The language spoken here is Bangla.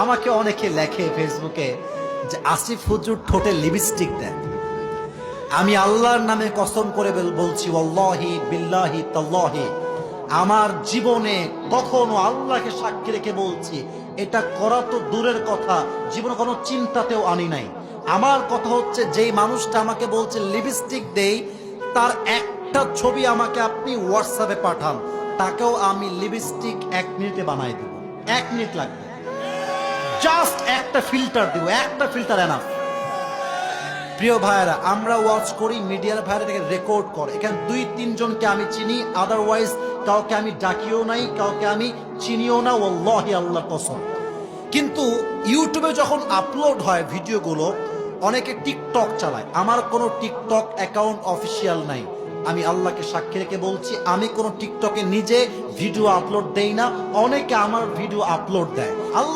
আমাকে অনেকে লেখে ফেসবুকে যে আসিফ হুজুর ঠোঁটে লিপস্টিক দেন। আমি আল্লাহর নামে কসম করে বলছি, ওয়াল্লাহি বিল্লাহি তাল্লাহি, আমার জীবনে কখনো আল্লাহকে সাক্ষী রেখে বলছি, এটা করা তো দূরের কথা, জীবনে কোনো চিন্তাতেও আনি নাই। আমার কথা হচ্ছে, যেই মানুষটা আমাকে বলছে লিপস্টিক দেই, তার একটা ছবি আমাকে আপনি হোয়াটসঅ্যাপে পাঠান, তাকেও আমি লিপস্টিক 1 মিনিটে বানাই দেব। 1 মিনিট লাগবে, জাস্ট একটা ফিল্টার দিব, একটা ফিল্টার এনাফ। প্রিয় ভাইয়েরা, আমরা ওয়াচ করি, মিডিয়ার ভাইয়েরা থেকে রেকর্ড করে, এখানে 2-3 জনকে আমি চিনি, আদারওয়াইজ কাউকে আমি ডাকিও নাই, কাউকে আমি চিনিও না, ওয়াল্লাহি আল্লাহর কসম। কিন্তু ইউটিউবে যখন আপলোড হয় ভিডিওগুলো, অনেকে টিকটক চালায়, আমার কোনো টিকটক অ্যাকাউন্ট অফিসিয়াল নাই। আমি আল্লাহকে সাক্ষী রেখে বলছি, আমি কোনো টিকটকে নিজে ভিডিও আপলোড দেই না, অনেকে আমার ভিডিও আপলোড দেয়। আল্লাহ